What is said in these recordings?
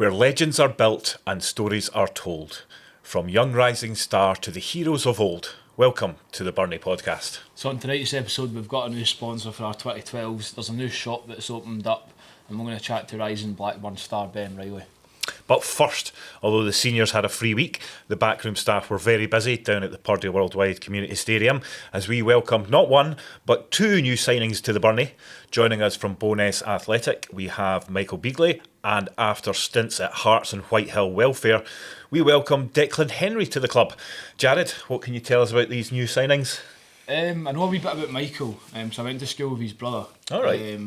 where legends are built and stories are told. From young rising star to the heroes of old. Welcome to the Burnie Podcast. So on tonight's episode we've got a new sponsor for our 2012s. There's a new shop that's opened up and we're going to chat to rising Blackburn star Ben Reilly. But first, although the seniors had a free week, the backroom staff were very busy down at the Purdy Worldwide Community Stadium as we welcomed not one, but two new signings to the Burnie. Joining us from Bo'ness Athletic, we have Michael Beagley, and after stints at Hearts and Whitehill Welfare, we welcome Declan Henry to the club. Jared, what can you tell us about these new signings? I know a wee bit about Michael, so I went to school with his brother. All right.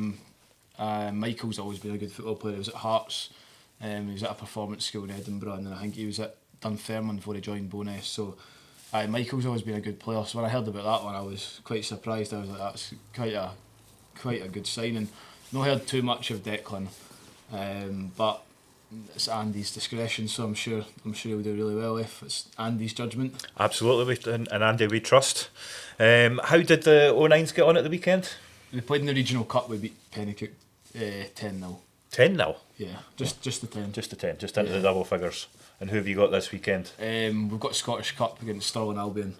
Michael's always been a good football player. He was at Hearts. He was at a performance school in Edinburgh, and then I think he was at Dunfermline before he joined Bo'ness. So, Michael's always been a good player. So when I heard about that one, I was quite surprised. I was like, that's quite a good signing. Not heard too much of Declan, but it's Andy's discretion. So I'm sure he'll do really well if it's Andy's judgment. Absolutely, and Andy we trust. How did the 09s get on at the weekend? We played in the regional cup. We beat Pennycook 10-0. 10-0? Yeah, just the 10. Just the 10, just into the double figures. And who have you got this weekend? We've got Scottish Cup against Stirling Albion.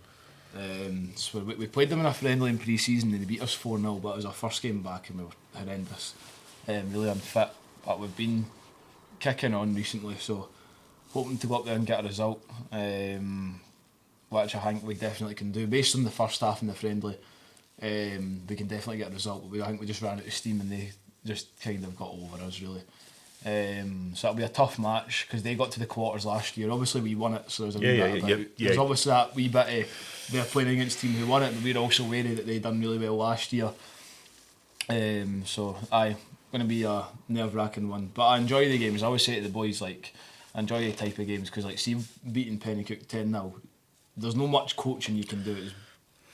So we played them in a friendly in pre-season and they beat us 4-0, but it was our first game back and we were horrendous. Really unfit, but we've been kicking on recently, so hoping to go up there and get a result, which I think we definitely can do. Based on the first half in the friendly, we can definitely get a result, but I think we just ran out of steam and they just kind of got over us really. So it'll be a tough match because they got to the quarters last year. Obviously we won it, so there's a wee bit about. There's obviously that wee bit of they're playing against a team who won it, but we're also wary that they done really well last year. So going to be a nerve-wracking one, but I enjoy the games. I always say to the boys, like, I enjoy the type of games because, like, see, beating Pennycook 10-0, there's no much coaching you can do. It's,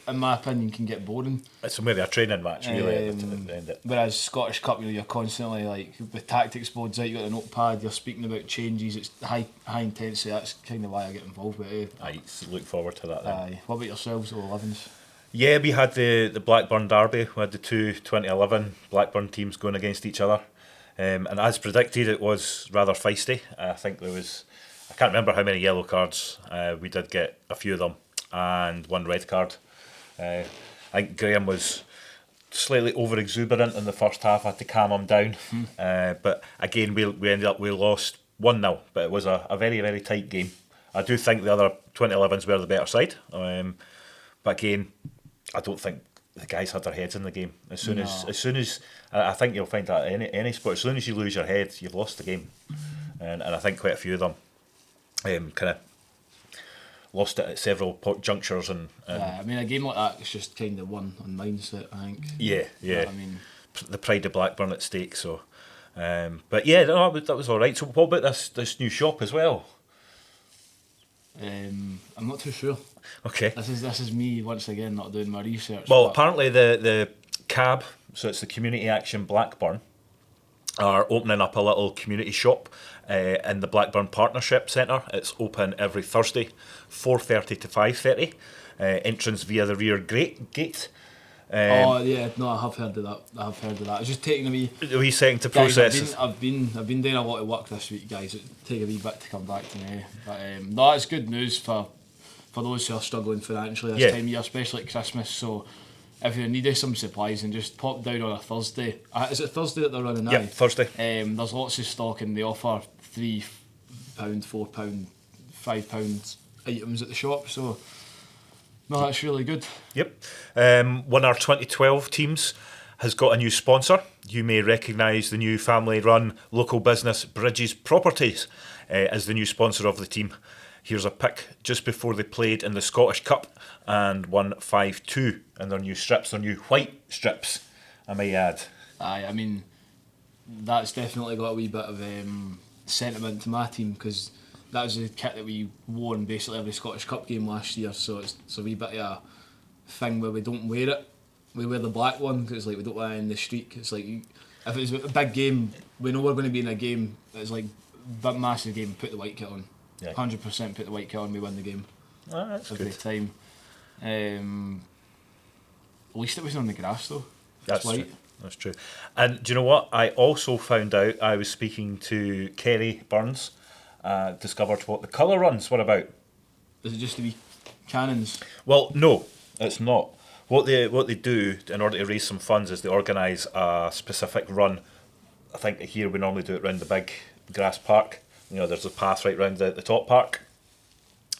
in my opinion, can get boring. It's really a training match, really. Whereas Scottish Cup, you're constantly, like, with tactics boards out, you got a notepad, you're speaking about changes, it's high intensity. That's kind of why I get involved with it. I look forward to that then. What about yourselves, the 11s? Yeah, we had the Blackburn derby. We had the two 2011 Blackburn teams going against each other. And as predicted, it was rather feisty. I think there was, I can't remember how many yellow cards. We did get a few of them and one red card. I think Graham was slightly over exuberant in the first half. I had to calm him down. But again, we lost 1-0, but it was a very, very tight game. I do think the other 2011s were the better side. But again, I don't think the guys had their heads in the game. As soon as I think you'll find that any sport, as soon as you lose your head, you've lost the game. And I think quite a few of them kind of lost it at several junctures. And I mean, a game like that is just kind of one on mindset, I think. Yeah. You know what I mean, the pride of Blackburn at stake. So, but yeah, no, that was all right. So, what about this new shop as well? I'm not too sure. Okay. This is me once again not doing my research. Well, apparently the CAB, so it's the Community Action Blackburn, are opening up a little community shop in the Blackburn Partnership Centre. It's open every Thursday, 4:30 to 5:30. Entrance via the rear gate. I have heard of that. It's just taking a wee second to process. I've been doing a lot of work this week, guys. It'll take a wee bit to come back to me. But no, it's good news for those who are struggling financially this time of year, especially at Christmas. So if you need some supplies, then just pop down on a Thursday. Is it Thursday that they're running now? Yeah, Thursday. There's lots of stock and they offer £3, £4, £5 items at the shop. So no, that's really good. Yep. One of our 2012 teams has got a new sponsor. You may recognise the new family-run local business Bridges Properties as the new sponsor of the team. Here's a pic just before they played in the Scottish Cup and won 5-2 in their new strips, their new white strips, I may add. I mean, that's definitely got a wee bit of sentiment to my team because that was the kit that we wore in basically every Scottish Cup game last year, so it's a wee bit of a thing where we don't wear it. We wear the black one because it's like we don't wear it in the streak. It's like if it's a big game, we know we're going to be in a game that's like a massive game, put the white kit on. 100% put the white kit on, we win the game. That's every good. Time. At least it was on the grass though. That's white. True. That's true. And do you know what? I also found out, I was speaking to Kerry Burns, discovered what the colour runs were about. Is it just to be cannons? Well, no, it's not. What they do in order to raise some funds is they organise a specific run. I think here we normally do it round the big grass park. You know, there's a path right round the top park.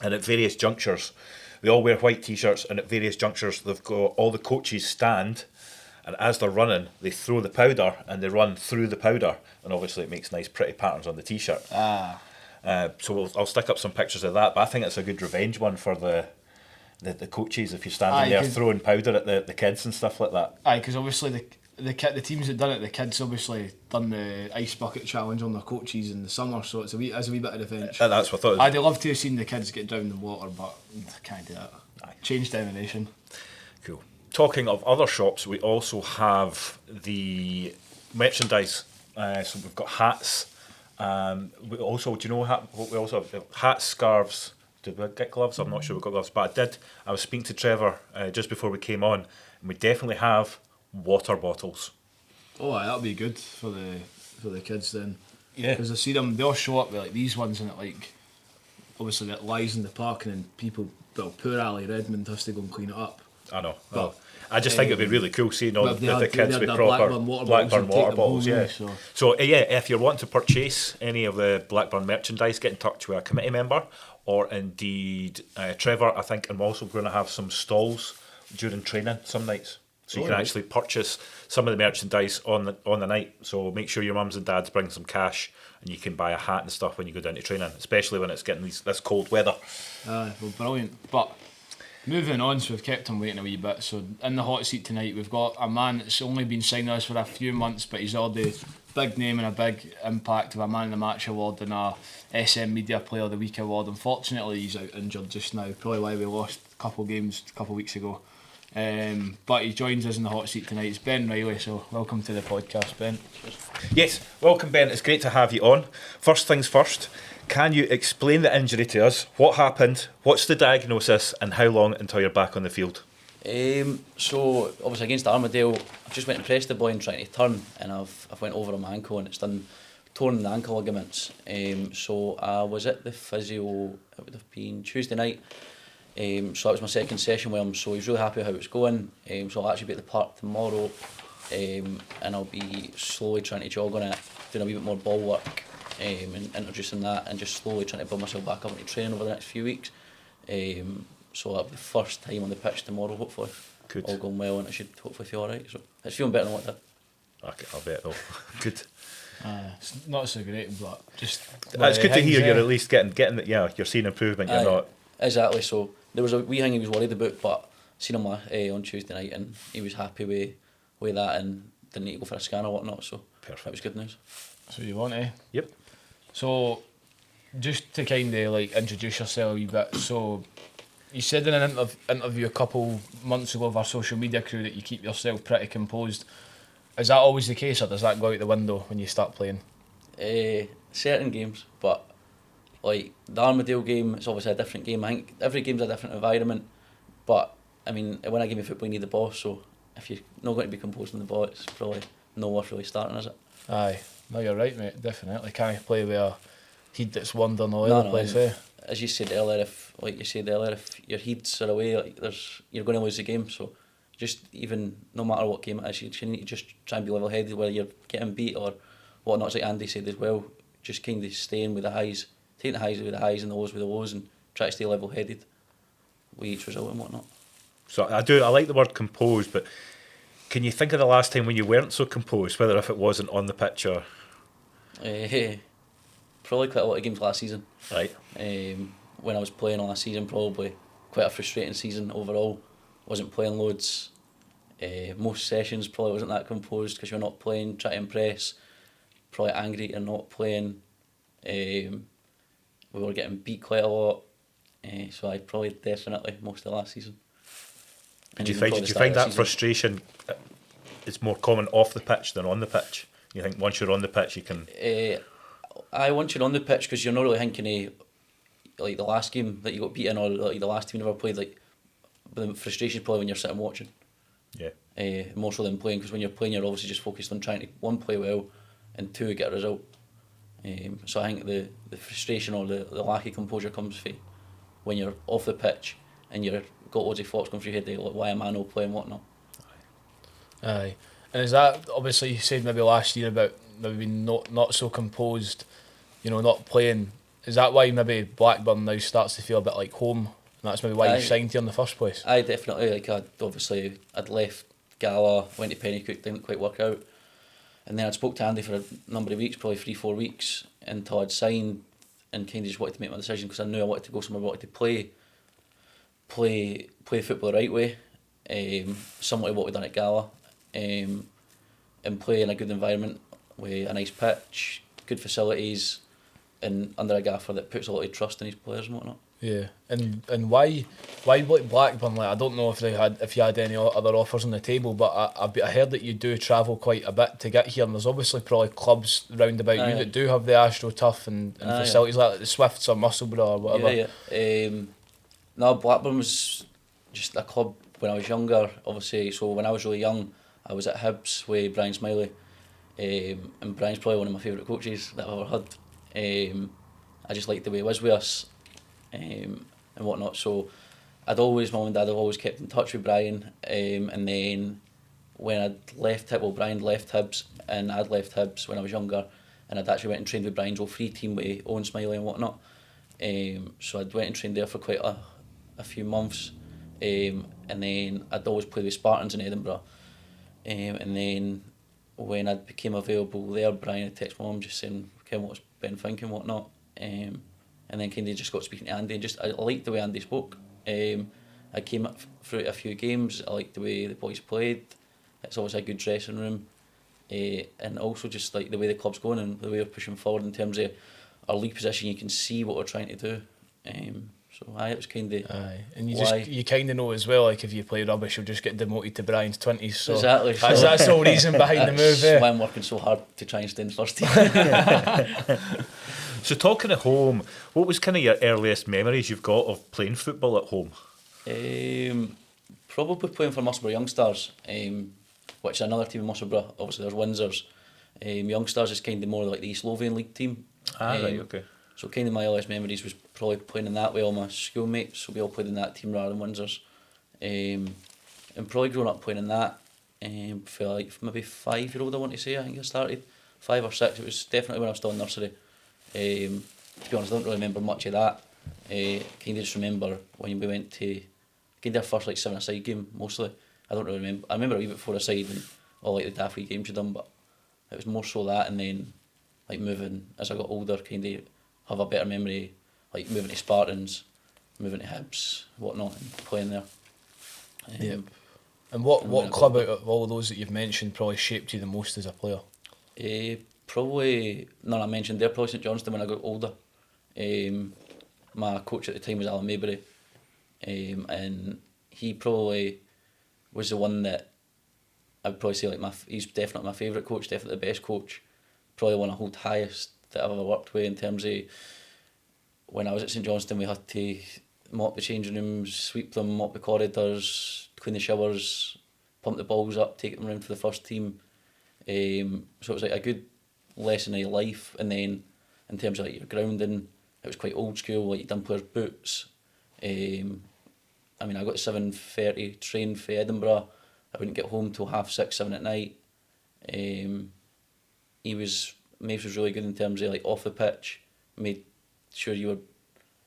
And at various junctures, they all wear white t-shirts, and at various junctures they've got all the coaches stand, and as they're running, they throw the powder and they run through the powder, and obviously it makes nice pretty patterns on the t-shirt. So I'll stick up some pictures of that, but I think it's a good revenge one for the coaches if you're standing there throwing powder at the kids and stuff like that. Aye, because obviously the teams that done it, the kids obviously done the ice bucket challenge on their coaches in the summer, so it's a wee bit of revenge. That's what I thought. I'd love to have seen the kids get drowned in water, but I can't do that. Aye. Change domination. Cool. Talking of other shops, we also have the merchandise. So we've got hats. We also, do you know what we also have? Hats, scarves. Did we get gloves? I'm not sure we got gloves, but I was speaking to Trevor just before we came on, and we definitely have water bottles. Oh, aye, that'll be good for the kids then. Yeah. Because I see them, they all show up with like these ones, and it like obviously it lies in the park, and then people, well, poor Ali Redmond has to go and clean it up. I know. Well, I just think it'd be really cool seeing all the kids with proper Blackburn water bottles. Yeah. So Yeah, if you're wanting to purchase any of the Blackburn merchandise, get in touch with a committee member, or indeed Trevor. I think I'm also going to have some stalls during training some nights, so you can actually purchase some of the merchandise on the night. So make sure your mums and dads bring some cash, and you can buy a hat and stuff when you go down to training, especially when it's getting this cold weather. Well, brilliant. But moving on, so we've kept him waiting a wee bit. So in the hot seat tonight, we've got a man that's only been signed with us for a few months, but he's already big name and a big impact of a Man of the Match award and a SM Media Player of the Week award. Unfortunately, he's out injured just now, probably why we lost a couple of games a couple of weeks ago. But he joins us in the hot seat tonight. It's Ben Reilly, so welcome to the podcast, Ben. Yes, welcome, Ben. It's great to have you on. First things first, can you explain the injury to us? What happened? What's the diagnosis? And how long until you're back on the field? So obviously against Armadale, I just went and pressed the boy and trying to turn, and I've went over on my ankle, and it's torn the ankle ligaments. So I was at the physio. It would have been Tuesday night. So that was my second session with him. So he's really happy with how it's going. So I'll actually be at the park tomorrow, and I'll be slowly trying to jog on it, doing a wee bit more ball work, and introducing that, and just slowly trying to build myself back up into training over the next few weeks. So that'll be the first time on the pitch tomorrow, hopefully. Good. All going well, and it should hopefully feel alright. So it's feeling better than what it did. Okay, I'll bet though. Good. It's not so great, but just... It's good to hear you're at least getting you're seeing improvement. You're not... Exactly, so there was a wee thing he was worried about, but seen him on Tuesday night, and he was happy with that, and didn't need to go for a scan or whatnot, so Perfect. That was good news. So you want to? Yep. So just to kind of like introduce yourself a wee bit, so you said in an interview a couple months ago of our social media crew that you keep yourself pretty composed. Is that always the case, or does that go out the window when you start playing? Certain games, but like the Armadale game, it's obviously a different game. I think every game's a different environment, but I mean, when I game of football, you need the ball, so if you're not going to be composed on the ball, it's probably not worth really starting, is it? Aye, no, you're right, mate, definitely. Can't play with a head that's wandering all over the place, eh? As you said earlier, if your heads are away, like you're going to lose the game. So just even no matter what game it is, you need to just try and be level headed, whether you're getting beat or whatnot. It's like Andy said as well, just kind of staying with the highs, taking the highs with the highs and the lows with the lows, and try to stay level headed with each result and whatnot. So I like the word composed, but can you think of the last time when you weren't so composed, whether if it wasn't on the pitch or... Probably quite a lot of games last season. Right. When I was playing last season, probably quite a frustrating season overall. Wasn't playing loads. Most sessions probably wasn't that composed because you're not playing, trying to impress. Probably angry you're not playing. We were getting beat quite a lot. So I probably definitely most of last season. Do you find that frustration is more common off the pitch than on the pitch? You think once you're on the pitch you can... once you're on the pitch, because you're not really thinking of like the last game that you got beaten or like the last team you ever played, like the frustration is probably when you're sitting watching. Yeah. More so than playing, because when you're playing, you're obviously just focused on trying to, one, play well, and two, get a result. So I think the frustration or the lack of composure comes from when you're off the pitch and you've got loads of thoughts going through your head, like, why am I not playing, whatnot. Aye. And is that, obviously you said maybe last year about maybe being not so composed, not playing. Is that why maybe Blackburn now starts to feel a bit like home? And that's maybe why you signed here in the first place? I definitely, I'd left Gala, went to Pennycook, didn't quite work out. And then I spoke to Andy for a number of weeks, probably 3-4 weeks, until I'd signed, and kind of just wanted to make my decision, because I knew I wanted to go somewhere, I wanted to play football the right way, similar to what we've done at Gala, and play in a good environment with a nice pitch, good facilities, and under a gaffer that puts a lot of trust in his players and whatnot. Yeah, and why like Blackburn? Like, I don't know if you had any other offers on the table, but I heard that you do travel quite a bit to get here, and there's obviously probably clubs round about you that do have the AstroTurf and facilities like the Swifts or Musselburgh or whatever. No, Blackburn was just a club when I was younger, obviously. So when I was really young, I was at Hibs with Brian Smiley, and Brian's probably one of my favourite coaches that I've ever had. I just liked the way he was with us, and whatnot. So my mum and dad have always kept in touch with Brian, and then when I'd left Brian left Hibs, and I'd left Hibs when I was younger, and I'd actually went and trained with Brian's old free team with Owen Smiley and whatnot. So I'd went and trained there for quite a few months, and then I'd always played with Spartans in Edinburgh, and then when I became available there, Brian had texted my mum just saying, "Okay, what's Ben thinking, whatnot?" And then kind of just got speaking to Andy, and just I liked the way Andy spoke. I came up through a few games. I liked the way the boys played. It's always a good dressing room, and also just like the way the club's going and the way we're pushing forward in terms of our league position. You can see what we're trying to do. So it was kind of and you kind of know as well, like if you play rubbish, you'll just get demoted to Brian's 20s. So exactly. That's the whole reason behind the move. That's why I'm working so hard to try and stay in the first team. So talking at home, what was kind of your earliest memories you've got of playing football at home? Probably playing for Musselburgh Youngsters, which is another team in Musselburgh. Obviously there's Windsors. Youngsters is kind of more like the East Lothian League team. Right, okay. So kind of my earliest memories was probably playing in that with all my schoolmates. So we all played in that team rather than Windsors. And probably growing up playing in that, for like maybe 5-year-old I want to say, I think I started. 5 or 6, it was definitely when I was still in nursery. To be honest, I don't really remember much of that. Kind of just remember when we went to kind of our first like 7-a-side game mostly. I don't really remember. I remember a wee bit 4-a-side and all like the daft games you done, but it was more so that, and then like moving as I got older, kind of have a better memory, like moving to Spartans, moving to Hibs, whatnot, and playing there. Yep. And what club out of all those that you've mentioned probably shaped you the most as a player? Probably none I mentioned there. Probably St Johnstone when I got older. My coach at the time was Alan Maybury, and he probably was the one that I'd probably say he's definitely my favourite coach, definitely the best coach, probably one I hold highest that I've ever worked with in terms of when I was at St Johnstone we had to mop the changing rooms, sweep them, mop the corridors, clean the showers, pump the balls up, take them around for the first team. So it was like a good lesson of life, and then in terms of like your grounding, it was quite old school, like you done players' boots. I mean, I got 7:30 train for Edinburgh. I wouldn't get home till 6:30, 7 at night. Maves was really good in terms of like off the pitch, made sure you were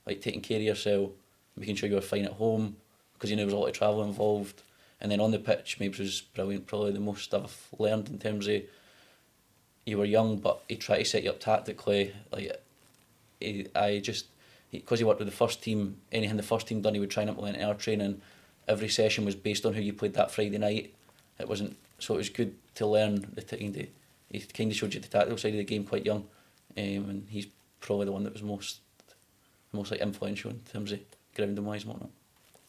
like taking care of yourself, making sure you were fine at home, because you knew there was a lot of travel involved. And then on the pitch, Maves was brilliant, probably the most I've learned in terms of you were young, but he tried to set you up tactically. Like because he worked with the first team, anything the first team done, he would try and implement in our training. Every session was based on who you played that Friday night. It was good to learn he kind of showed you the tactical side of the game quite young, and he's probably the one that was most like influential in terms of grounding wise and whatnot.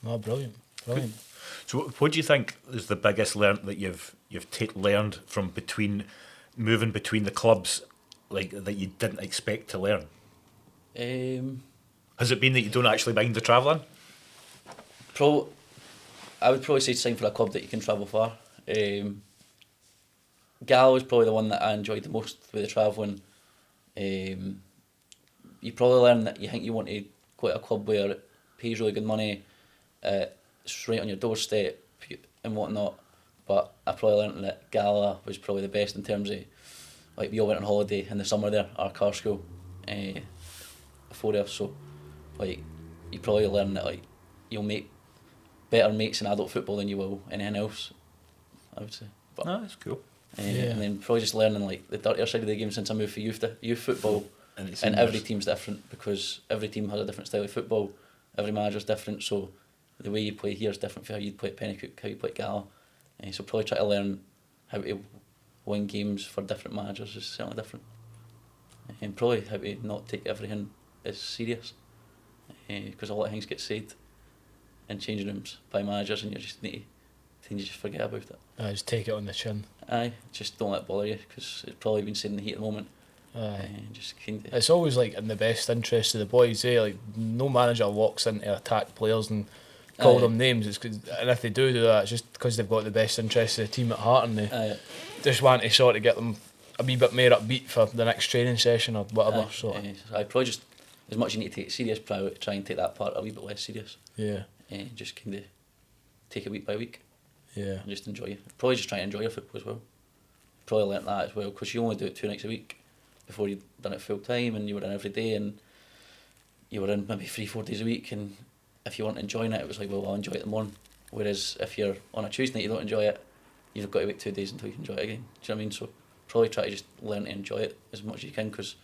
Oh, brilliant. Good. So, what do you think is the biggest learn that you've learned from moving between the clubs, like that you didn't expect to learn? Um, Has it been that you don't actually mind the travelling? I would probably say sign for a club that you can travel far. Gal was probably the one that I enjoyed the most with the travelling. You probably learn that you think you want to go to a club where it pays really good money, it's right on your doorstep and whatnot. But I probably learned that Gala was probably the best in terms of, like, we all went on holiday in the summer there, our car school, before there. So, like, you probably learn that, like, you'll make better mates in adult football than you will anything else, I would say. But, No, that's cool. And then probably just learning, like, the dirtier side of the game since I moved for youth football. And every team's different because every team has a different style of football. Every manager's different, so the way you play here is different from how you'd play at Pennycook, how you play at Gala. So probably try to learn how to win games for different managers is certainly different. And probably how to not take everything as serious, because a lot of things get said in changing rooms by managers, and you just just forget about it. Just take it on the chin. Aye, just don't let it bother you because it's probably been said in the heat of the moment. Just it's always like in the best interest of the boys, like no manager walks in to attack players and call them names. And if they do that, it's just because they've got the best interest of the team at heart, and they just want to sort of get them a wee bit more upbeat for the next training session or whatever. I probably just, as much as you need to take it serious, probably try and take that part a wee bit less serious. Just kind of take it week by week. And just enjoy it. Probably just try and enjoy your football as well. Probably learnt that as well, because you only do it 2 nights a week. Before you'd done it full time and you were in every day and you were in maybe 3-4 days a week, and if you weren't enjoying it, it was like, well, I'll enjoy it the morning. Whereas if you're on a Tuesday night you don't enjoy it, you've got to wait 2 days until you can enjoy it again. Do you know what I mean? So probably try to just learn to enjoy it as much as you can, because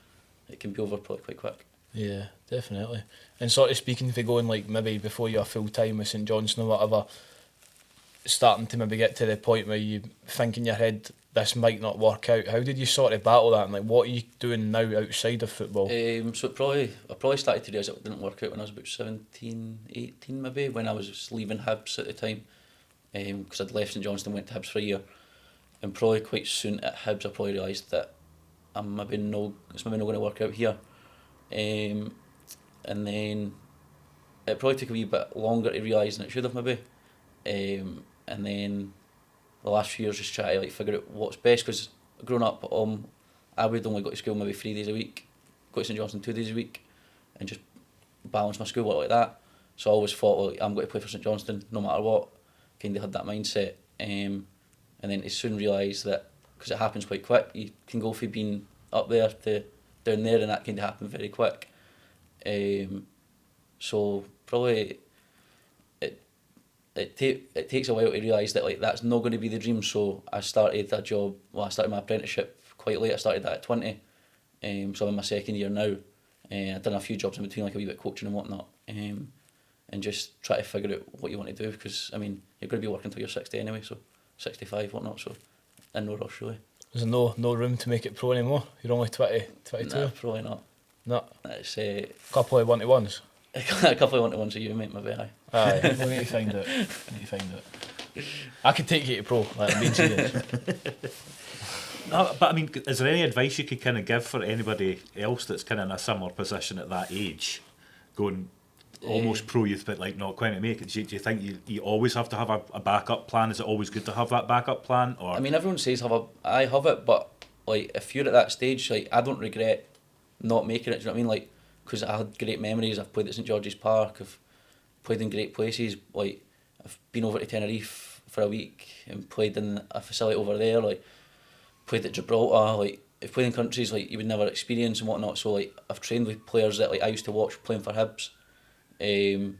it can be over probably quite quick. Yeah, definitely. And sort of speaking, if you're going like maybe before you're full time with St Johnstone or whatever, starting to maybe get to the point where you think in your head this might not work out, how did you sort of battle that, and like what are you doing now outside of football? So I probably started to realise it didn't work out when I was about 17, 18 maybe, when I was leaving Hibs at the time, because I'd left St Johnstone, went to Hibs for a year, and probably quite soon at Hibs I probably realised that it's maybe not going to work out here, and then it probably took a wee bit longer to realise than it should have maybe, and then the last few years just try to like figure out what's best, because growing up I would only go to school maybe 3 days a week, go to St Johnstone 2 days a week, and just balance my schoolwork like that. So I always thought, well, I'm going to play for St Johnstone no matter what, kind of had that mindset, and then to soon realise that, because it happens quite quick, you can go from being up there to down there, and that kind of happened very quick. So probably it takes a while to realise that like that's not going to be the dream. So I started my apprenticeship quite late. I started that at 20, so I'm in my second year now. I've done a few jobs in between, like a wee bit of coaching and whatnot, and just try to figure out what you want to do, because I mean you're going to be working until you're 60 anyway, so 65 whatnot, so in no rush really. There's no room to make it pro anymore? You're only 20, 22? Nah, probably not. No. It's a couple of one-to-ones? A couple of one-to-ones of you, mate, maybe, aye. Aye, we need to find it. I could take you to pro, like I'm being serious. No, but I mean, is there any advice you could kind of give for anybody else that's kind of in a similar position at that age, going almost pro youth but like not quite to make it? Do you think you always have to have a backup plan? Is it always good to have that backup plan? Or I mean, everyone says I have it, but like if you're at that stage, like I don't regret not making it. Do you know what I mean? Like, because I had great memories. I've played at St George's Park. I've played in great places. Like I've been over to Tenerife for a week and played in a facility over there. Like played at Gibraltar. Like I've played in countries like you would never experience and whatnot. So like I've trained with players that like I used to watch playing for Hibs, and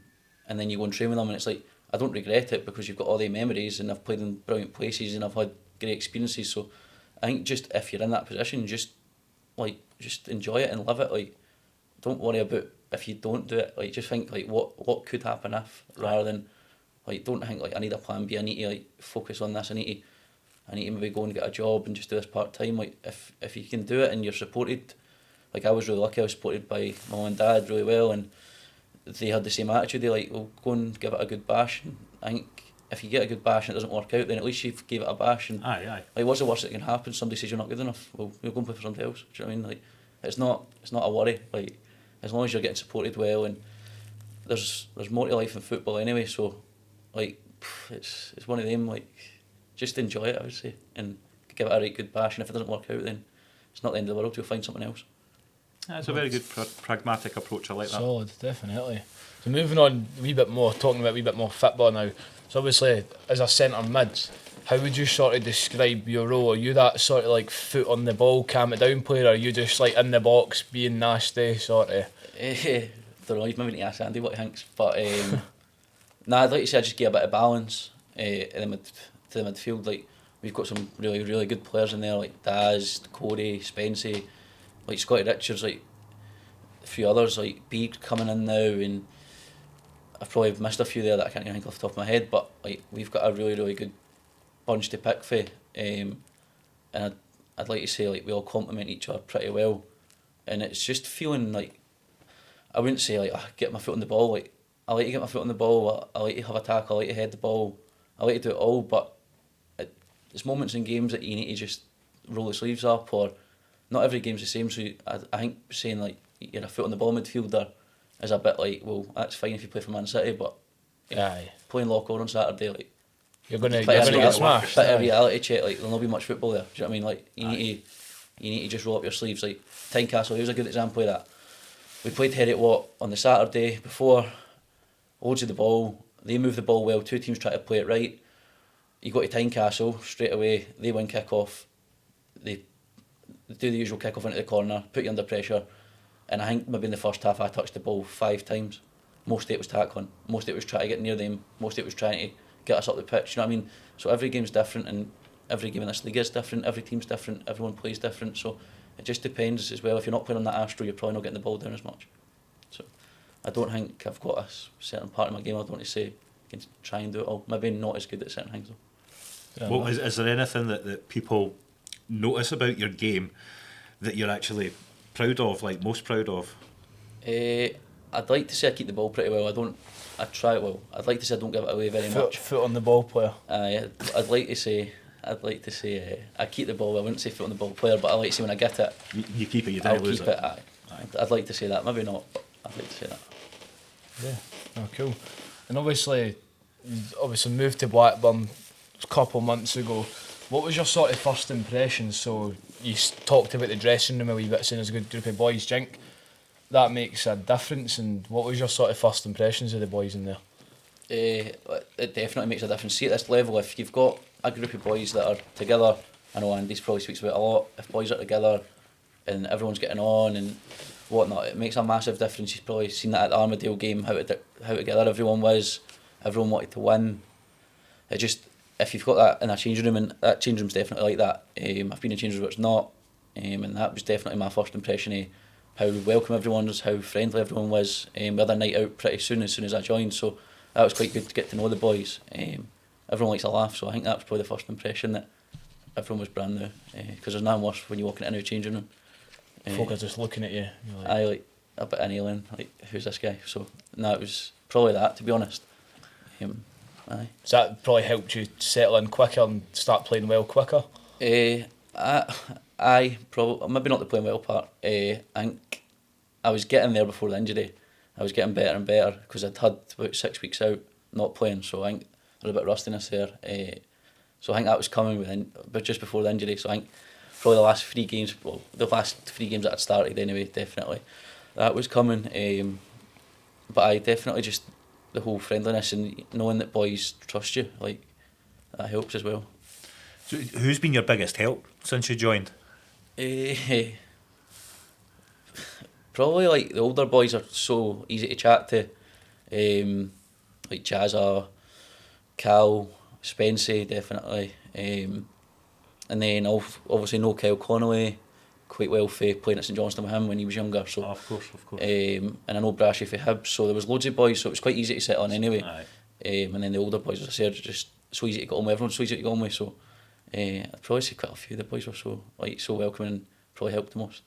then you go and train with them, and it's like I don't regret it, because you've got all the memories, and I've played in brilliant places and I've had great experiences. So I think just if you're in that position, just enjoy it and live it. Like don't worry about if you don't do it. Like just think like what could happen if, rather than like don't think like I need a plan B. I need to like focus on this. I need to maybe go and get a job and just do this part time. Like if you can do it and you're supported, like I was really lucky. I was supported by my mum and dad really well, and they had the same attitude. They like, well, go and give it a good bash. And I think if you get a good bash and it doesn't work out, then at least you've gave it a bash. And aye. Like what's the worst that can happen? Somebody says you're not good enough. Well, you'll go and play for somebody else. Do you know what I mean? Like it's not a worry. Like as long as you're getting supported well, and there's more to life in football anyway. So like it's one of them, like, just enjoy it, I would say, and give it a right good bash, and if it doesn't work out, then it's not the end of the world, you'll find something else. That's a very good pragmatic approach. I like that. Solid, definitely. So moving on a wee bit more, talking about a wee bit more football now. So obviously, as a centre mid, how would you sort of describe your role? Are you that sort of like foot on the ball, calm it down player, or are you just like in the box being nasty sort of? Don't know, you've maybe need to ask Andy what he thinks, but nah, I'd like to say I just get a bit of balance to the midfield. Like, we've got some really, really good players in there, like Daz, Corey, Spency, like Scotty Richards, like a few others, like Beard coming in now, and I've probably missed a few there that I can't even think off the top of my head, but like we've got a really, really good bunch to pick for, and I'd like to say like we all complement each other pretty well, and it's just feeling like, I wouldn't say like get my foot on the ball, like I like to get my foot on the ball, I like to have a tackle, I like to head the ball, I like to do it all, but there's moments in games that you need to just roll the sleeves up, or not every game's the same, so I think saying like you're a foot on the ball midfielder is a bit like, well, that's fine if you play for Man City, but playing Lockor on Saturday, like you're gonna get smashed. Bit of reality check, like there'll not be much football there. Do you know what I mean? Like you need to just roll up your sleeves. Like Tynecastle, here's a good example of that. We played Heriot Watt on the Saturday before, loads of the ball. They move the ball well. Two teams try to play it right. You go to Tynecastle straight away. They win kick off. They do the usual kick off into the corner, put you under pressure. And I think maybe in the first half I touched the ball 5 times. Most of it was tackling. Most of it was trying to get near them. Most of it was trying to get us up the pitch. You know what I mean? So every game's different, and every game in this league is different. Every team's different. Everyone plays different. So it just depends as well. If you're not playing on that Astro, you're probably not getting the ball down as much. So I don't think I've got a certain part of my game I don't want to say I can try and do it all. Maybe not as good at certain things though. Well, is there anything that people notice about your game that you're actually proud of, like most proud of? I'd like to say I keep the ball pretty well. I try well. I'd like to say I don't give it away very much. Foot on the ball player. I'd like to say I keep the ball. I wouldn't say foot on the ball player, but I like to say when I get it, you keep it. You don't lose it. Aye. I'd like to say that. Maybe not, but I'd like to say that. Yeah. Oh, cool. And obviously moved to Blackburn a couple of months ago. What was your sort of first impressions? So you talked about the dressing room a wee bit, saying there's a good group of boys. Do you think that makes a difference? And what was your sort of first impressions of the boys in there? It definitely makes a difference. See, at this level, if you've got a group of boys that are together, I know Andy probably speaks about it a lot, if boys are together and everyone's getting on and whatnot, it makes a massive difference. You've probably seen that at the Armadale game, how together everyone was, everyone wanted to win. It just, if you've got that in a changing room, and that changing room's definitely like that. I've been in changing rooms where it's not, and that was definitely my first impression of how welcome everyone was, how friendly everyone was. We had a night out pretty soon as I joined, so that was quite good to get to know the boys. Everyone likes a laugh, so I think that was probably the first impression, that everyone was brand new, because there's nothing worse when you walk into a changing room. Folk are just looking at you. I like a bit of an alien, like, who's this guy? So no, it was probably that, to be honest. Aye. So that probably helped you settle in quicker and start playing well quicker? I probably, maybe not the playing well part. I think I was getting there before the injury. I was getting better and better because I'd had about 6 weeks out not playing, so I think there was a bit of rustiness there. So I think that was coming but just before the injury. So I think probably the last 3 games that I'd started anyway, definitely that was coming. But I definitely just the whole friendliness and knowing that boys trust you, like, that helps as well. So who's been your biggest help since you joined? Probably like the older boys are so easy to chat to, like Jazza, Cal, Spency definitely, and then obviously know Kyle Connolly quite well for playing at St Johnstone with him when he was younger. So of course. And I know Brashy for Hibs, so there was loads of boys, so it was quite easy to settle on anyway. And then the older boys, as I said, just so easy to get on with. Everyone's so easy to get on with, so I'd probably say quite a few of the boys were so welcoming and probably helped the most.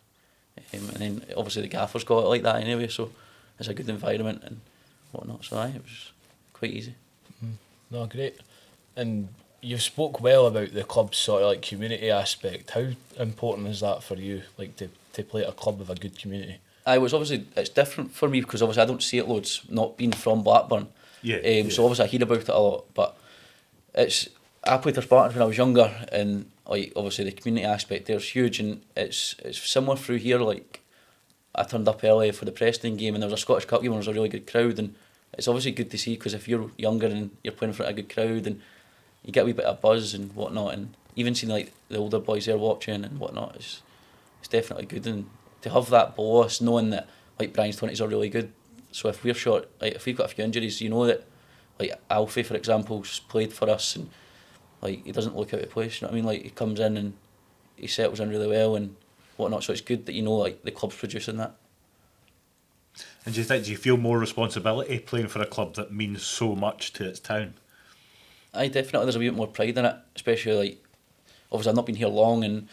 And then obviously the gaffer's got it like that anyway, so it's a good environment and whatnot. So it was quite easy. No, great. And you spoke well about the club's sort of like community aspect. How important is that for you, like to play at a club with a good community? It's different for me because obviously I don't see it loads, not being from Blackburn. So obviously I hear about it a lot, but I played for Spartans when I was younger, and like obviously the community aspect there's huge, and it's similar through here. Like I turned up early for the Preston game, and there was a Scottish Cup game, and there was a really good crowd, and it's obviously good to see because if you're younger and you're playing in front of a good crowd, and you get a wee bit of buzz and whatnot, and even seeing like the older boys there watching and whatnot, it's definitely good, and to have that below us, knowing that like Brian's 20s are really good. So if we're short, like if we've got a few injuries, you know that like Alfie, for example, played for us, and like he doesn't look out of place. You know what I mean? Like he comes in and he settles in really well and whatnot. So it's good that you know like the club's producing that. And do you feel more responsibility playing for a club that means so much to its town? I definitely, there's a wee bit more pride in it, especially like obviously I've not been here long, and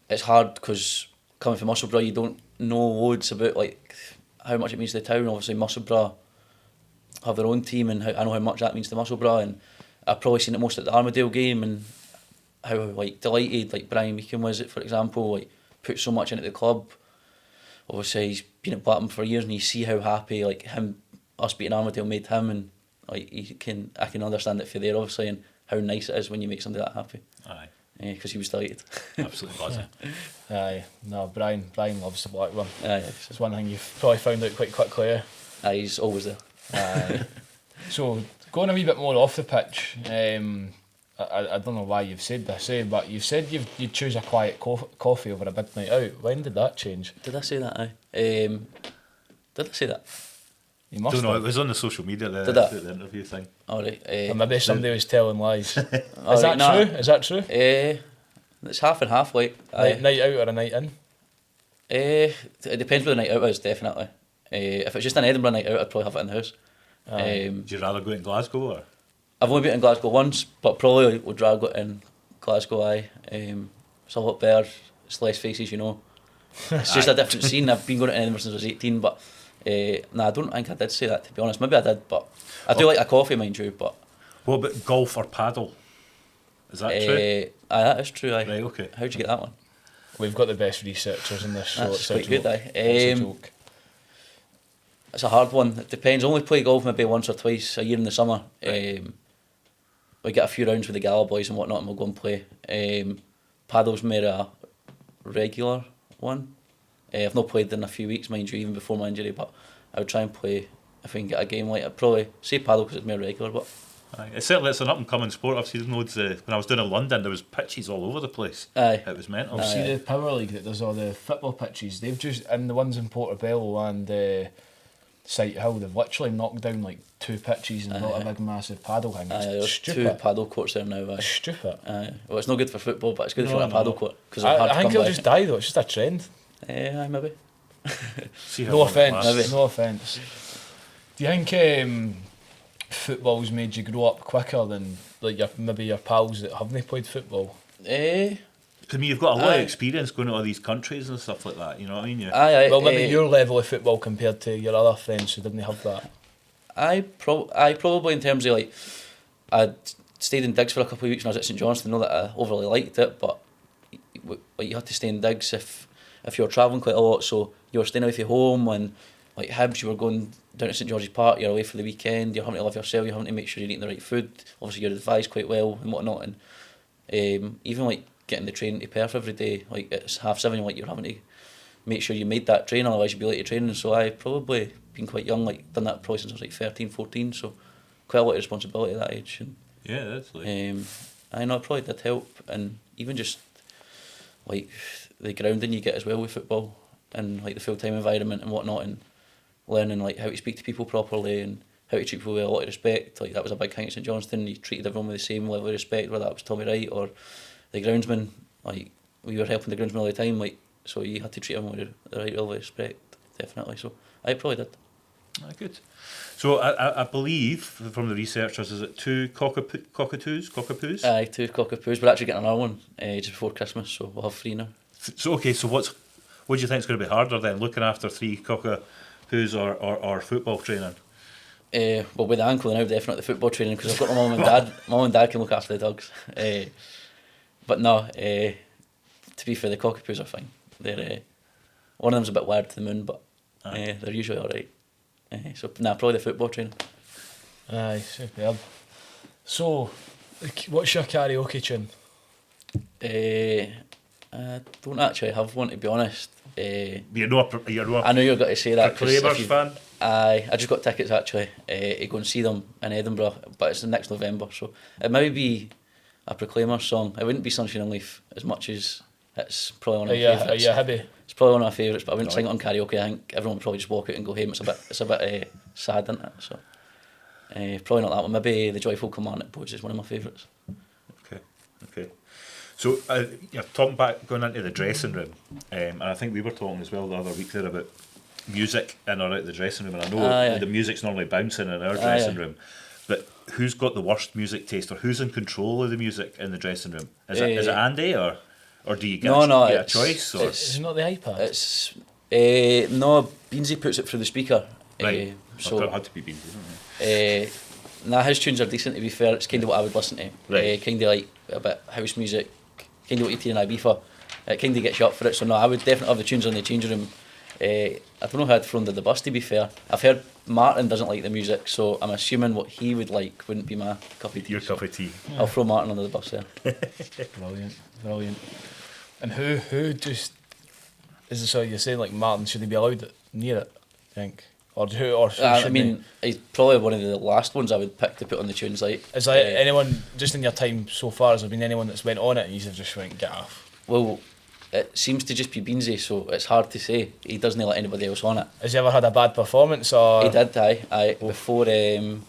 it's hard because coming from Musselburgh you don't know loads about like how much it means to the town. Obviously Musselburgh have their own team, and I know how much that means to Musselburgh, and I've probably seen it most at the Armadale game, and how like delighted like Brian Meekin was, for example, like put so much into the club. Obviously he's been at Blackburn for years, and you see how happy like us beating Armadale made him, and like I can understand it for there obviously, and how nice it is when you make somebody that happy. Aye. Because he was delighted. Absolutely buzzing. Aye, no, Brian loves the Blackburn. Aye. It's one thing you've probably found out quite quickly. Eh? Aye, he's always there. Aye. So going a wee bit more off the pitch, I don't know why you've said this, but you've said you'd choose a quiet coffee over a big night out. When did that change? Did I say that? Aye. Did I say that? You must Don't know, have. it was on the social media, the interview thing. Alright. Or maybe somebody was telling lies. Is Alright, that true? Is that true? It's half and half, like. Night out or a night in? It depends where the night out is, definitely. If it's just an Edinburgh night out, I'd probably have it in the house. Would you rather go in Glasgow or? I've only been in Glasgow once, but probably would rather go in Glasgow, aye. It's a lot better, it's less faces, you know. It's just a different scene. I've been going to Edinburgh since I was 18, but nah, I don't think I did say that, to be honest. Maybe I did, but I do like a coffee, mind you, but... What about golf or paddle? Is that true? Aye, that is true, aye. Right, okay. How'd you get that one? We've got the best researchers in this show. That's quite good, aye. It's a joke. It's a hard one. It depends. I only play golf maybe once or twice a year in the summer. Right. We get a few rounds with the Gala boys and whatnot, and we'll go and play. Paddle's more a regular one. I've not played in a few weeks, mind you, even before my injury, but I would try and play if we can get a game like it. I'd probably say paddle because it's more regular, but... Aye. It's certainly an up and coming sport. I've seen loads. When I was down in London, there was pitches all over the place. Aye. It was mental. You see the Power League that does all the football pitches, they've just, and the ones in Portobello and Sight Hill, they've literally knocked down like 2 pitches and not a big massive paddle thing. It's there's stupid. 2 paddle courts there now. It's stupid. Well, it's not good for football, but it's good for a paddle court because I think it'll just die though. It's just a trend. Aye, maybe. See how No long it offence. lasts. No offence. Do you think football's made you grow up quicker than like maybe your pals that haven't played football? To me, you've got a lot of experience going to all these countries and stuff like that. You know what I mean? Aye. Well, maybe your level of football compared to your other friends who didn't have that. I probably in terms of like, I'd stayed in digs for a couple of weeks when I was at St Johnstone. I know that I overly liked it, but like you had to stay in digs if you were travelling quite a lot, so you were staying away from home, and like Hibs, you were going down to St George's Park, you're away for the weekend, you're having to live yourself, you're having to make sure you're eating the right food, obviously you're advised quite well and whatnot, and even like getting the train to Perth every day, like it's 7:30, like you're having to make sure you made that train, otherwise you'd be late to training. So I've probably been quite young, like done that probably since I was like 13, 14, so quite a lot of responsibility at that age. And, yeah, that's like... I know it probably did help, and even just like the grounding you get as well with football, and like the full-time environment and whatnot, and learning like how to speak to people properly and how to treat people with a lot of respect. Like that was a big thing at St Johnstone. You treated everyone with the same level of respect, whether that was Tommy Wright or the groundsman. Like we were helping the groundsman all the time, like so you had to treat them with the right level of respect, definitely. So I probably did. Good. So I believe from the researchers, is it 2 cockatoos? Aye, 2 cockapoos. We're actually getting another one just before Christmas, so we'll have 3 now. So okay, so what do you think is going to be harder then, looking after 3 cockapoos or football training? Well, with the ankle now, definitely football training, because I've got my mum and dad. My mum and dad can look after the dogs. But no, to be fair, the cockapoos are fine. They're one of them's a bit wired to the moon, but they're usually all right. So probably the football training. Aye, superb. So, What's your karaoke tune? I don't actually have one, to be honest. You're not I know you're going to say that. Proclaimers fan? I just got tickets actually to go and see them in Edinburgh, but it's the next November, so it might be a Proclaimers song. It wouldn't be Sunshine and Leaf as much as it's probably one of my favourites. Are you happy? It's probably one of my favourites, but I wouldn't sing it on karaoke. I think everyone would probably just walk out and go home. It's a bit sad, isn't it? So probably not that one. Maybe The Joyful Command at Bose is one of my favourites. Okay. So you're talking about going into the dressing room, and I think we were talking as well the other week there about music in or out the dressing room, and I know the music's normally bouncing in our dressing room, but who's got the worst music taste, or who's in control of the music in the dressing room? Is it Andy, or do you get a choice? Or? It's not the iPad. It's no, Beansy puts it through the speaker. Right. So it had to be Beansy. Nah, his tunes are decent, to be fair. It's kind of what I would listen to. Right. Kind of like a bit house music, kind of what you hear in Ibiza. It kind of gets you up for it. So no, I would definitely have the tunes on the changing room. I don't know how I'd throw under the bus, to be fair. I've heard Martin doesn't like the music, so I'm assuming what he would like wouldn't be my cup of tea. Your cup of tea. I'll throw Martin under the bus there. Brilliant. And who just is it? So you're saying like Martin, should he be allowed near it? I think, or who? Or I mean, he's probably one of the last ones I would pick to put on the tunes. Like, is there anyone just in your time so far? Has there been anyone that's went on it and you just went get off? Well, it seems to just be Beansy, so it's hard to say. He doesn't let anybody else on it. Has he ever had a bad performance? Or he did, aye. Before the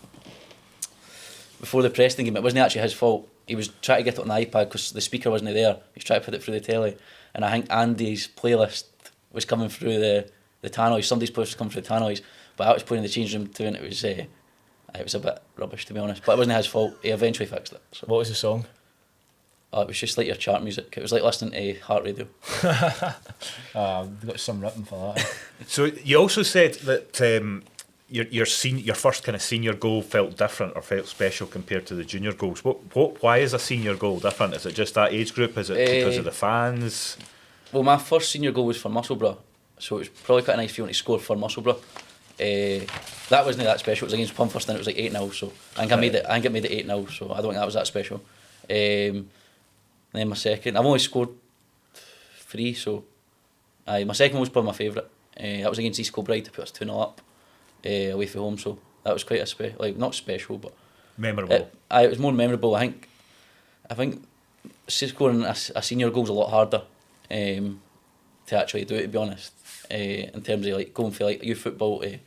Preston game, it wasn't actually his fault. He was trying to get it on the iPad because the speaker wasn't there. He was trying to put it through the telly, and I think Andy's playlist was coming through the tannoys. Somebody's playlist was coming through the tannoys, but I was playing in the change room too, and it was a bit rubbish, to be honest. But it wasn't his fault. He eventually fixed it. So. What was the song? It was just like your chart music. It was like listening to Heart Radio. We've got some written for that. So you also said that your first kind of senior goal felt different or felt special compared to the junior goals. Why is a senior goal different? Is it just that age group? Is it because of the fans? Well, my first senior goal was for Musselburgh, so it was probably quite a nice feeling to score for Musselburgh. That wasn't that special. It was against Pumfast and it was like 8-0, so I think it made it 8-0, so I don't think that was that special. And then my second, I've only scored 3, so my second one was probably my favourite. That was against East Kilbride to put us 2-0 up away from home, so that was quite a not special, but memorable. It was more memorable. I think scoring a senior goal is a lot harder to actually do it, to be honest. In terms of like going for like youth football to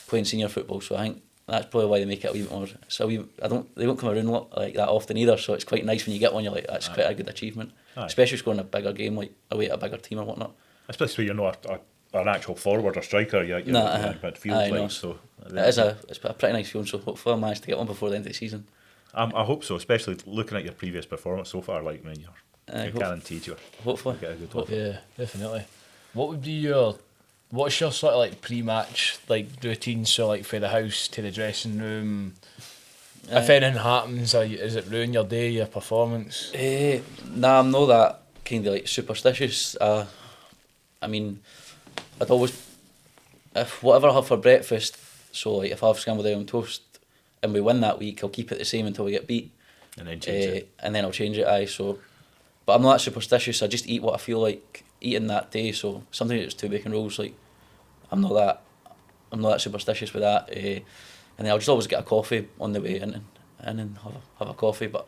playing senior football, so I think that's probably why they make it a wee bit more. So they don't come around like that often either. So it's quite nice when you get one. You're like, that's quite a good achievement, especially scoring a bigger game like away at a bigger team or whatnot. Especially when you're not an actual forward or striker. You're midfield, so it's a pretty nice feeling. So hopefully I'll manage to get one before the end of the season. I hope so, especially looking at your previous performance so far. Like, man, you're guaranteed you're hopefully get a good one. Yeah, definitely. What would be what's your sort of like pre-match like routine? So like for the house to the dressing room, if anything happens, is it ruin your day, your performance? Nah, I'm not that kind of like superstitious. I mean, I'd always, if whatever I have for breakfast, so like if I have scrambled egg and toast and we win that week, I'll keep it the same until we get beat, and then change it. And then I'll change it. So, but I'm not that superstitious. I just eat what I feel like eating that day. So sometimes it's 2 bacon rolls. Like I'm not that superstitious with that. And then I'll just always get a coffee on the way in and then have a coffee. But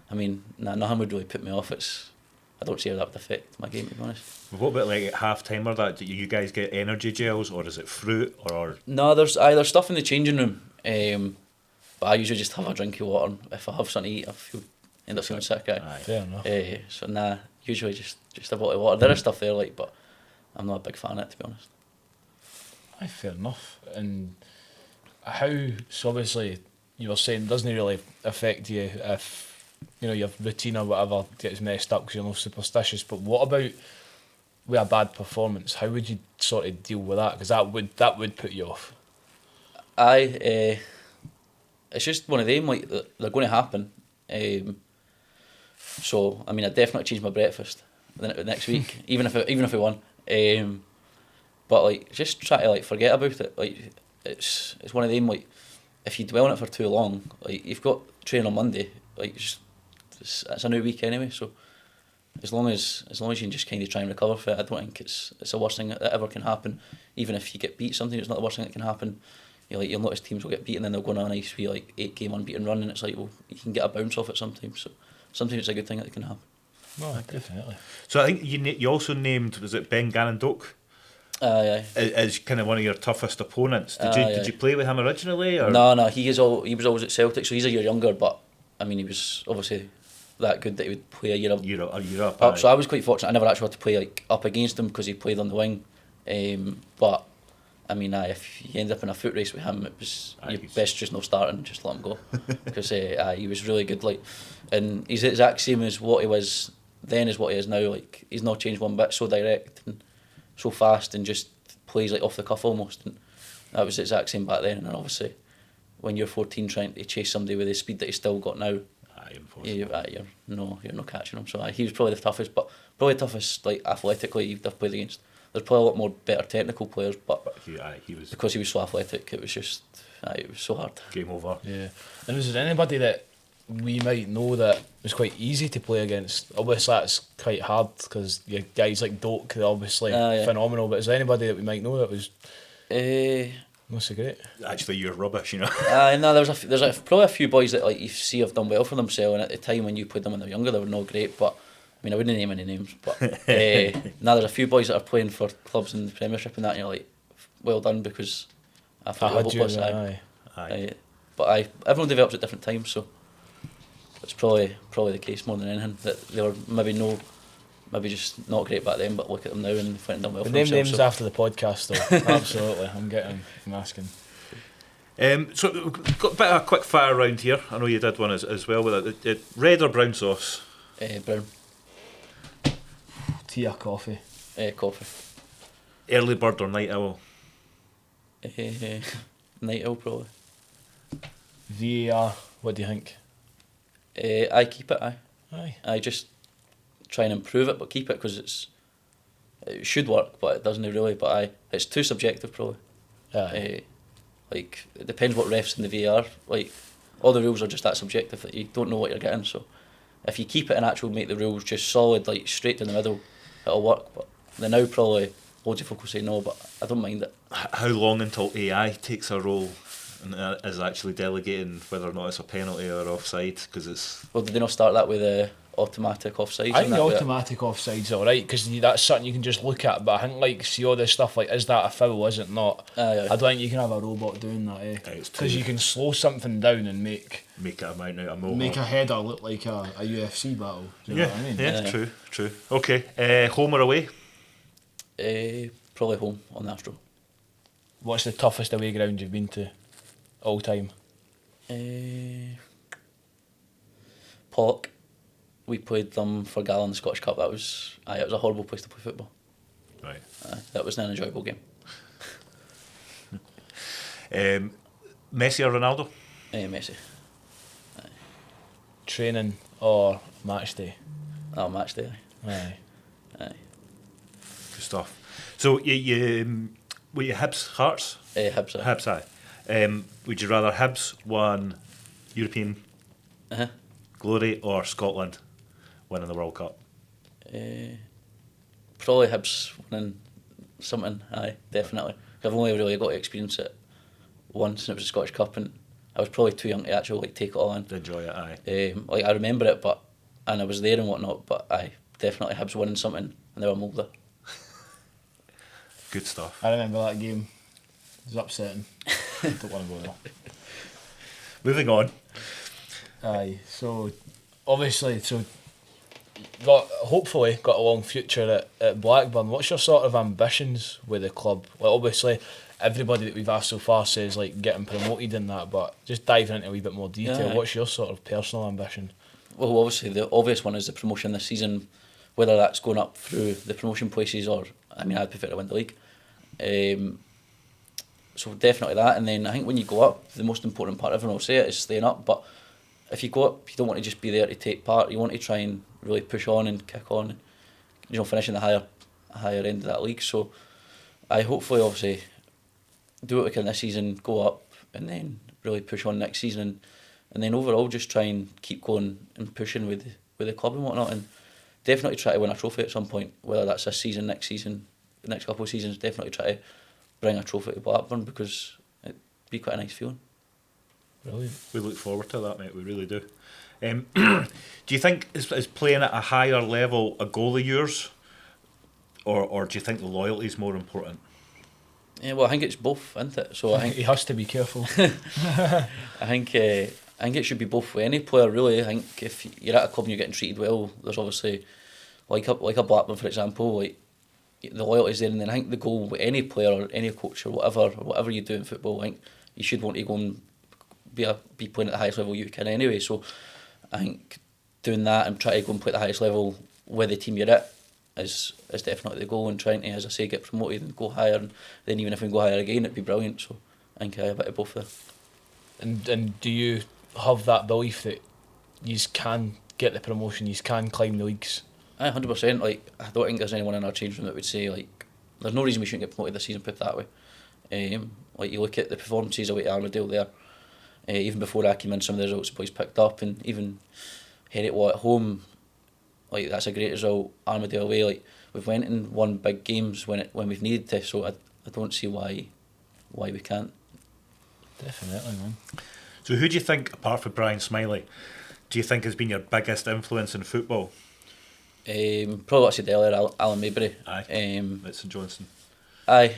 I mean, nothing would really put me off. I don't see how that would affect my game, to be honest. What about like at half time or that? Do you guys get energy gels or is it fruit or? No, there's stuff in the changing room. But I usually just have a drink of water. If I have something to eat, end up feeling sick. Fair enough. So usually just a bottle of water. There is stuff there, like, but I'm not a big fan of it, to be honest. Fair enough. And so obviously you were saying it doesn't really affect you if your routine or whatever gets messed up because you're not superstitious, but what about with a bad performance? How would you sort of deal with that? Because that would put you off. It's just one of them, like, they're going to happen. So I mean, I definitely change my breakfast the next week, even if we won. But like, just try to like forget about it. Like, it's one of them, like, if you dwell on it for too long, like, you've got training on Monday, like it's a new week anyway. So as long as you can just kind of try and recover for it, I don't think it's the worst thing that ever can happen. Even if you get beat, something it's not the worst thing that can happen. You'll notice teams will get beaten, then they'll go on a nice wee 8-game unbeaten run, and it's like, well, you can get a bounce off it sometimes. So sometimes it's a good thing that can happen. No, definitely. So I think you also named, was it Ben Gannon-Doak? Aye. As kind of one of your toughest opponents. Did you play with him originally? Or? No, he was always at Celtic, so he's a year younger, but I mean he was obviously that good that he would play a year up. So I was quite fortunate. I never actually had to play like up against him because he played on the wing. But I mean, if you end up in a foot race with him, it was best just not starting, just let him go, because he was really good. Like, and he's the exact same as what he was then as what he is now. Like, he's not changed one bit. So direct and so fast, and just plays like off the cuff almost. And that was the exact same back then. And obviously, when you're 14 trying to chase somebody with the speed that he's still got now, you're not catching him. So he was probably the toughest, but probably the toughest like athletically I've played against. There's probably a lot more better technical players, but he was, because he was so athletic, it was just it was so hard. Game over. Yeah. And was there anybody that we might know that was quite easy to play against? Obviously that's quite hard because you guys like Doak, they're obviously phenomenal, but is there anybody that we might know that was not so great? Actually, you're rubbish, you know. No, there's probably a few boys that like you see have done well for themselves, and at the time when you played them when they were younger, they were not great, but I mean, I wouldn't name any names, but now there's a few boys that are playing for clubs in the Premiership and that, and you're like, well done, because I thought you were hopeless. But everyone develops at different times, so it's probably the case more than anything that they were maybe just not great back then, but look at them now and they've done well for themselves. Name names after the podcast, though. Absolutely, I'm asking. So we've got a bit of a quick fire round here. I know you did one as well with it. Red or brown sauce? Brown. Tea or coffee? Coffee. Early bird or night owl? Night owl, probably. VAR, what do you think? I keep it, Aye. I just try and improve it, but keep it, because it should work, but it doesn't really. But it's too subjective, probably. Like, it depends what refs in the VAR. Like, all the rules are just that subjective that you don't know what you're getting. So if you keep it and actually make the rules just solid, like straight down the middle, it'll work. But then now probably loads of folk will say no, but I don't mind it. How long until AI takes a role and is actually delegating whether or not it's a penalty or offside? Because it's... Well, did they not start that with automatic offsides? I think the automatic offside's alright, because that's something you can just look at, but I think, like, see all this stuff, like, is that a foul, is it not? I don't think you can have a robot doing that, because you can slow something down and make it amount out of mohawk. Make a header look like a UFC battle. Do you know what I mean? Yeah, true. Okay, home or away? Probably home on the Astro. What's the toughest away ground you've been to all time? Pollock. We played them for Gala in the Scottish Cup. It was a horrible place to play football. Right. That was an enjoyable game. Messi or Ronaldo? Messi. Training or match day? Oh, match day. Aye. Good stuff. So you were you Hibs, Hearts? Hibs. Hibs, aye. Would you rather Hibs won European glory or Scotland winning the World Cup? Probably Hibs winning something, aye, definitely. I've only really got to experience it once, and it was the Scottish Cup, and I was probably too young to actually take it all in. Enjoy it, aye. I remember it, and I was there and whatnot, but aye, definitely Hibs winning something, and they were Mulder. Good stuff. I remember that game. It was upsetting. Don't want to go there. Moving on. Aye, so obviously, hopefully got a long future at Blackburn. What's your sort of ambitions with the club? Well, obviously, everybody that we've asked so far says like getting promoted and that, but just diving into a wee bit more detail, Yeah. What's your sort of personal ambition? Well, obviously the obvious one is the promotion this season, whether that's going up through the promotion places or, I mean, I'd prefer to win the league. So definitely that, and then I think when you go up, the most important part, everyone will say it, is staying up, but if you go up, you don't want to just be there to take part, you want to try and really push on and kick on, and, finishing the higher end of that league. So I hopefully obviously do what we can this season, go up, and then really push on next season, and and then overall just try and keep going and pushing with the club and whatnot, and definitely try to win a trophy at some point, whether that's this season, next season, the next couple of seasons. Definitely try to bring a trophy to Blackburn, because it'd be quite a nice feeling. Brilliant. We look forward to that, mate. We really do. Do you think is playing at a higher level a goal of yours, or do you think the loyalty is more important? Yeah, well, I think it's both, isn't it? So I think he has to be careful. I think it should be both for any player, really. I think if you're at a club and you're getting treated well, there's obviously like a Blackburn, for example, like the loyalty's there, and then I think the goal with any player or any coach or whatever you do in football, I think you should want to go and be playing at the highest level you can anyway. So I think doing that and trying to go and play at the highest level with the team you're at is definitely the goal, and trying to, as I say, get promoted and go higher, and then even if we can go higher again, it'd be brilliant. So I think I have a bit of both there. And do you have that belief that you can get the promotion, you can climb the leagues? 100%. Like, I don't think there's anyone in our change room that would say, like, there's no reason we shouldn't get promoted this season, put it that way. Like, you look at the performances away at Armadale there, even before I came in, some of the results the boys picked up, and even Heriot at home, like, that's a great result. Armadale away, like, we've went and won big games when we've needed to, so I don't see why we can't. Definitely, man. So who do you think, apart from Brian Smiley, do you think has been your biggest influence in football? Probably what I said earlier, Alan Maybury. Aye, at St Johnstone. Aye,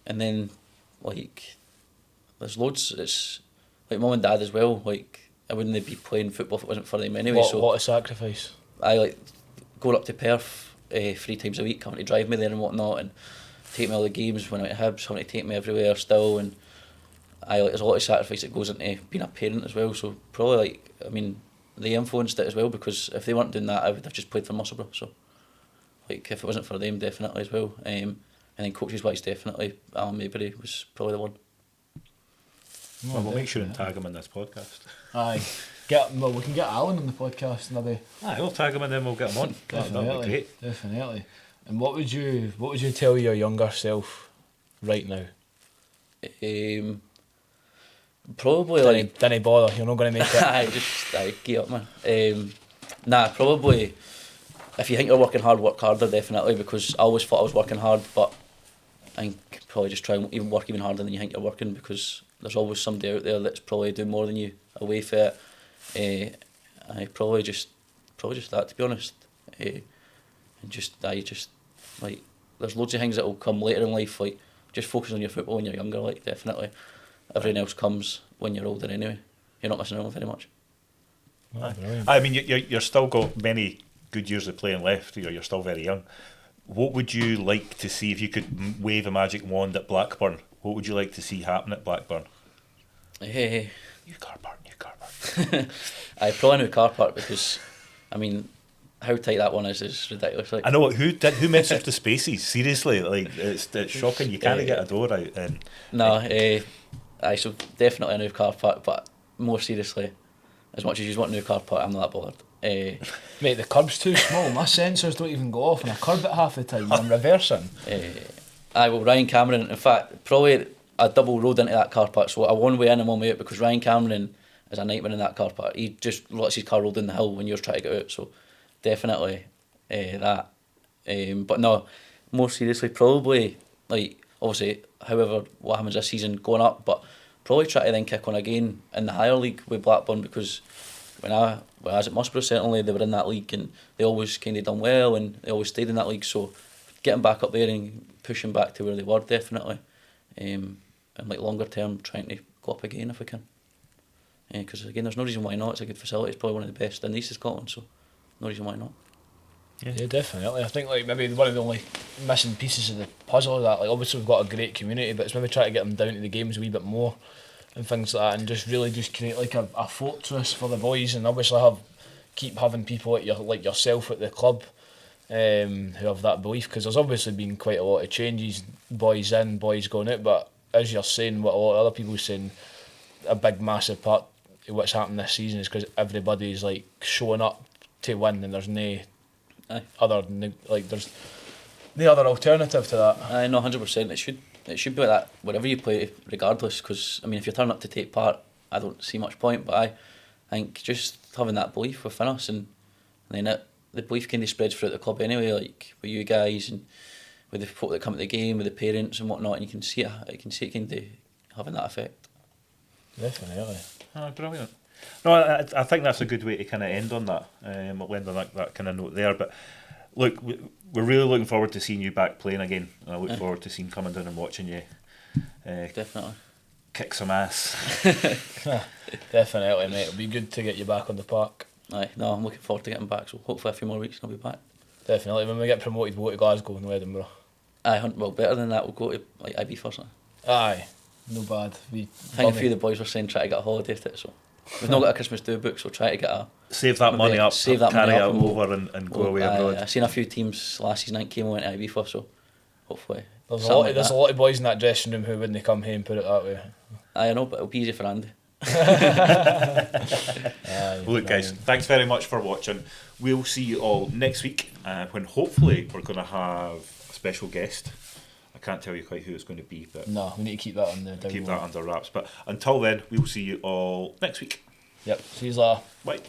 and then, like, there's loads. It's like mum and dad as well. Like, I wouldn't be playing football if it wasn't for them anyway. What a sacrifice. I like going up to Perth 3 times a week, having to drive me there and whatnot, and take me all the games when I went to Hibs, having to take me everywhere still, and there's a lot of sacrifice that goes into being a parent as well. So probably, like, I mean, they influenced it as well, because if they weren't doing that, I would have just played for Musselburgh. So, like, if it wasn't for them, definitely as well. And then coaches wise, definitely Alan Maybury was probably the one. Well, we'll make sure and tag him in this podcast. Aye. We can get Alan on the podcast maybe. Aye, we'll tag him and then we'll get him on. That'll be great. Definitely. And what would you tell your younger self right now? Probably like... Didn't bother, you're not going to make it. I get up, man. Probably, if you think you're working hard, work harder, definitely, because I always thought I was working hard, but I think probably just try and work even harder than you think you're working, because there's always somebody out there that's probably doing more than you away for it. Probably just that, to be honest. And just like, there's loads of things that will come later in life, like just focus on your football when you're younger, like, definitely. Everything else comes when you're older anyway. You're not missing out very much. Oh, I mean, you're still got many good years of playing left. You're still very young. What would you like to see if you could wave a magic wand at Blackburn? What would you like to see happen at Blackburn? Hey. New car park. I probably new car park, because, I mean, how tight that one is ridiculous. Like, I know who messaged the spaces. Seriously, like, it's shocking. You can't get a door out. And so definitely a new car park, but more seriously, as much as you want a new car park, I'm not that bothered. Mate, the curb's too small. My sensors don't even go off on a curb at half the time. I'm reversing. Ryan Cameron, in fact, probably a double road into that car park, so a one way in and one way out, because Ryan Cameron is a nightmare in that car park. He just lets his car roll down the hill when you're trying to get out, so definitely that. But no, more seriously, probably, like, obviously, however, what happens this season, going up, but probably try to then kick on again in the higher league with Blackburn, because when I was at Musselburgh, certainly they were in that league and they always kind of done well and they always stayed in that league, so getting back up there and pushing back to where they were, definitely. And like longer term, trying to go up again if we can. Because again, there's no reason why not. It's a good facility. It's probably one of the best in the east of Scotland, so no reason why not. Yeah, definitely. I think, like, maybe one of the only missing pieces of the puzzle of that, like, obviously we've got a great community, but it's maybe try to get them down to the games a wee bit more and things like that, and just really just create like a fortress for the boys, and obviously keep having people like yourself at the club who have that belief, because there's obviously been quite a lot of changes, boys in, boys going out, but as you're saying, what a lot of other people are saying, a big massive part of what's happened this season is because everybody's like showing up to win, and there's no there's no other alternative to that. I know 100%. It should be like that wherever you play, regardless. Because I mean, if you're turning up to take part I don't see much point. But I think just having that belief within us, and then the belief kind of spreads throughout the club anyway, like with you guys and with the folk that come to the game, with the parents and whatnot, and you can see it kind of having that effect. Definitely. Oh, brilliant. No, I think that's a good way to kind of end on that. We'll end on that kind of note there. But look, we're really looking forward to seeing you back playing again. And I look forward to seeing coming down and watching you. Definitely. Kick some ass. Definitely, mate. It'll be good to get you back on the park. Aye, no, I'm looking forward to getting back. So hopefully a few more weeks and I'll be back. Definitely. When we get promoted, we'll go to Glasgow and Edinburgh. Aye, well, better than that, we'll go to like IB first. Aye, no bad. I think a few of the boys were saying try to get a holiday to it, so we've not got a Christmas do book, so try to get save that money up, carry it over and go away abroad. I've seen a few teams last season that came and went to IB for, so hopefully. There's a lot of boys in that dressing room who wouldn't come home, put it that way. I know, but it'll be easy for Andy. Well, look, guys, thanks very much for watching. We'll see you all next week when hopefully we're going to have a special guest. I can't tell you quite who it's going to be, but no, we need to keep that under wraps. But until then, we'll see you all next week. Yep. See you later. Bye.